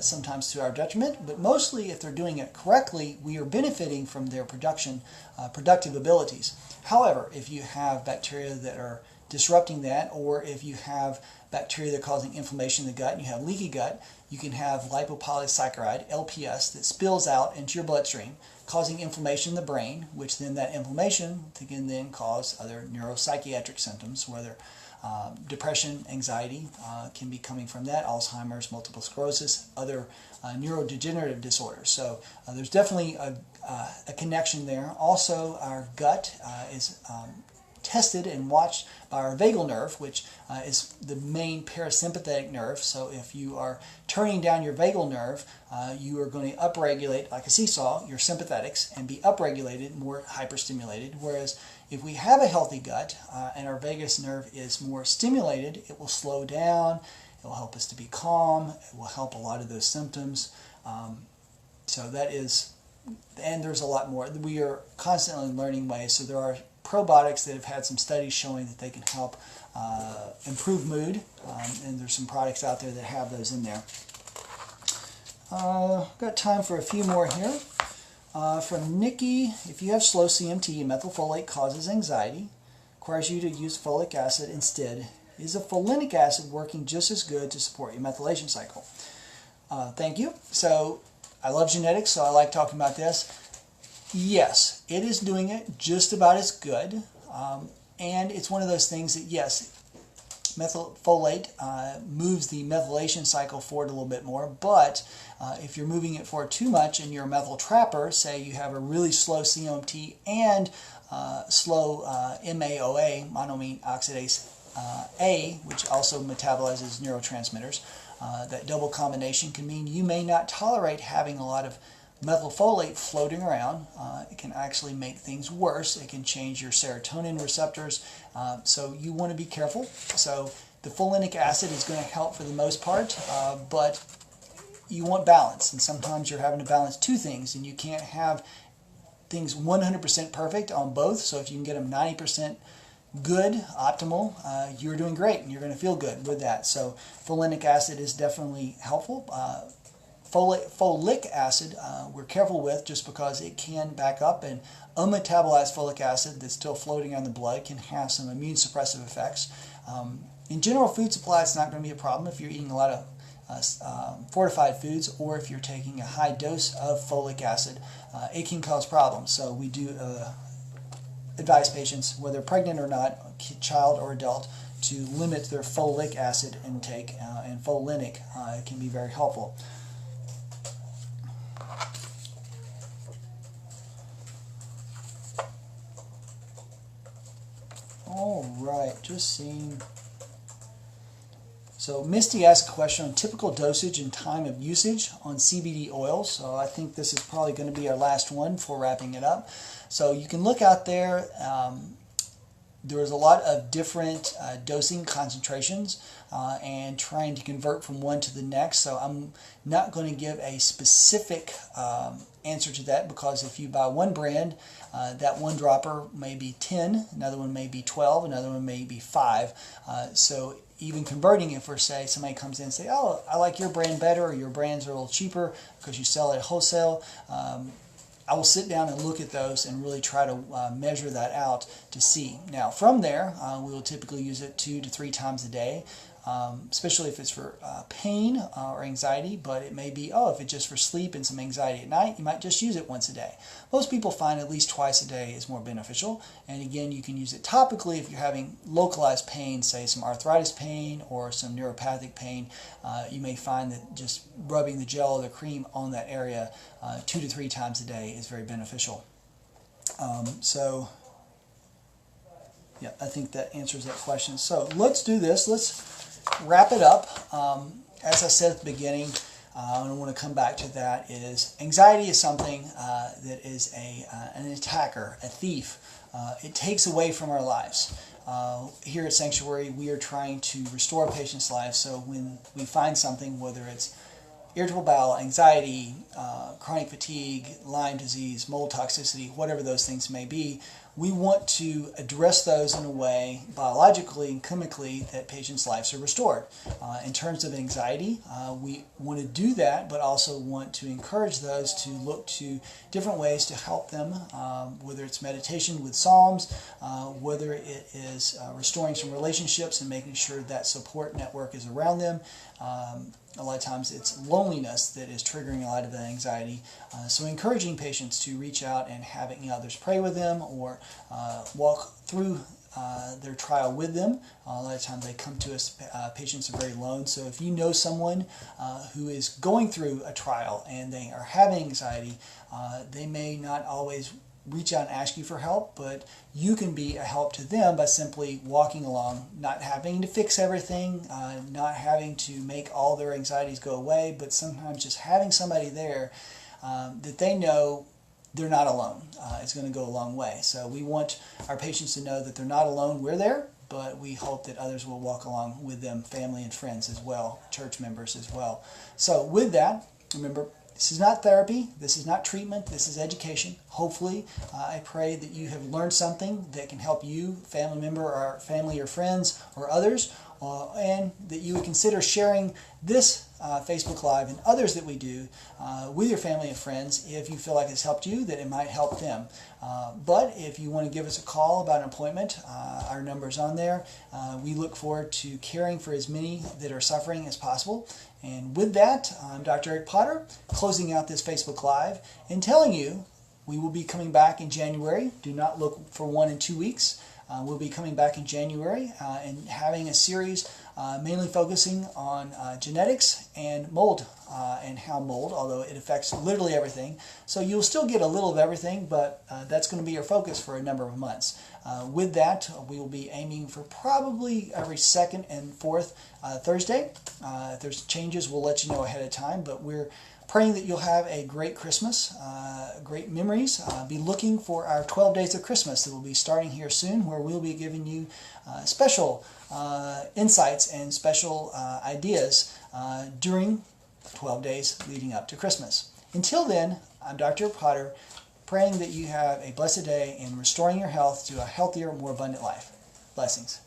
sometimes to our detriment, but mostly if they're doing it correctly, we are benefiting from their productive abilities. However, if you have bacteria that are disrupting that, or if you have bacteria that are causing inflammation in the gut and you have leaky gut, you can have lipopolysaccharide, LPS, that spills out into your bloodstream, causing inflammation in the brain, which then that inflammation can then cause other neuropsychiatric symptoms, whether depression, anxiety can be coming from that, Alzheimer's, multiple sclerosis, other neurodegenerative disorders. So there's definitely a connection there. Also, our gut is tested and watched by our vagal nerve, which is the main parasympathetic nerve. So if you are turning down your vagal nerve, you are going to upregulate, like a seesaw, your sympathetics, and be upregulated, more hyperstimulated. Whereas if we have a healthy gut and our vagus nerve is more stimulated, it will slow down, it will help us to be calm, it will help a lot of those symptoms. So that is, and there's a lot more. We are constantly learning ways, so there are probiotics that have had some studies showing that they can help improve mood, and there's some products out there that have those in there. Got time for a few more here. From Nikki, if you have slow CMT, methylfolate causes anxiety, requires you to use folic acid instead. Is a folinic acid working just as good to support your methylation cycle? Thank you. So I love genetics, so I like talking about this. Yes, it is doing it just about as good, and it's one of those things that, yes, methylfolate moves the methylation cycle forward a little bit more, but if you're moving it forward too much and you're a methyl trapper, say you have a really slow CMT and slow MAOA, monoamine oxidase A, which also metabolizes neurotransmitters, that double combination can mean you may not tolerate having a lot of methylfolate floating around. It can actually make things worse. It can change your serotonin receptors, so you want to be careful. So the folinic acid is going to help for the most part, but you want balance, and sometimes you're having to balance two things, and you can't have things 100% perfect on both. So if you can get them 90% good, optimal, you're doing great, and you're going to feel good with that. So folinic acid is definitely helpful. Folic acid we're careful with just because it can back up, and unmetabolized folic acid that's still floating on the blood can have some immune suppressive effects. In general food supply, it's not going to be a problem if you're eating a lot of fortified foods, or if you're taking a high dose of folic acid, it can cause problems. So we do advise patients, whether pregnant or not, child or adult, to limit their folic acid intake, and folinic can be very helpful. All right, just seeing. So Misty asked a question on typical dosage and time of usage on CBD oil. So I think this is probably going to be our last one before wrapping it up. So you can look out there. There's a lot of different dosing concentrations and trying to convert from one to the next. So I'm not going to give a specific answer to that, because if you buy one brand, that one dropper may be 10, another one may be 12, another one may be 5. So even converting it, for say somebody comes in and say, oh, I like your brand better, or your brands are a little cheaper because you sell it wholesale, I will sit down and look at those and really try to measure that out to see. Now from there, we will typically use it 2 to 3 times a day, especially if it's for pain or anxiety, but it may be, if it's just for sleep and some anxiety at night, you might just use it once a day. Most people find at least twice a day is more beneficial, and again, you can use it topically if you're having localized pain, say some arthritis pain or some neuropathic pain. You may find that just rubbing the gel or the cream on that area 2 to 3 times a day is very beneficial. Yeah, I think that answers that question. So let's do this. Let's wrap it up. As I said at the beginning, and I want to come back to that, is anxiety is something that is an attacker, a thief. It takes away from our lives. Here at Sanctuary, we are trying to restore a patient's life. So when we find something, whether it's irritable bowel, anxiety, chronic fatigue, Lyme disease, mold toxicity, whatever those things may be, we want to address those in a way, biologically and chemically, that patients' lives are restored. In terms of anxiety, we want to do that, but also want to encourage those to look to different ways to help them, whether it's meditation with psalms, whether it is restoring some relationships and making sure that support network is around them. A lot of times it's loneliness that is triggering a lot of the anxiety. So encouraging patients to reach out and having others pray with them, or walk through their trial with them. A lot of times they come to us, patients are very alone. So if you know someone who is going through a trial and they are having anxiety, they may not always reach out and ask you for help, but you can be a help to them by simply walking along, not having to fix everything, not having to make all their anxieties go away, but sometimes just having somebody there that they know they're not alone. It's going to go a long way. So we want our patients to know that they're not alone. We're there, but we hope that others will walk along with them, family and friends as well, church members as well. So with that, remember, This is not therapy, this is not treatment, this is education. Hopefully, I pray that you have learned something that can help you, family member, or family or friends, or others, and that you would consider sharing this Facebook Live and others that we do with your family and friends if you feel like it's helped you, that it might help them. But if you want to give us a call about an appointment, our number's on there. We look forward to caring for as many that are suffering as possible. And with that, I'm Dr. Eric Potter, closing out this Facebook Live and telling you we will be coming back in January. Do not look for one in 2 weeks. We'll be coming back in January and having a series mainly focusing on genetics and mold and how mold, although it affects literally everything. So you'll still get a little of everything, but that's going to be your focus for a number of months. With that, we will be aiming for probably every second and fourth Thursday. If there's changes, we'll let you know ahead of time, but we're praying that you'll have a great Christmas, great memories. Be looking for our 12 Days of Christmas that will be starting here soon, where we'll be giving you special insights and special ideas during 12 days leading up to Christmas. Until then, I'm Dr. Potter, praying that you have a blessed day in restoring your health to a healthier, more abundant life. Blessings.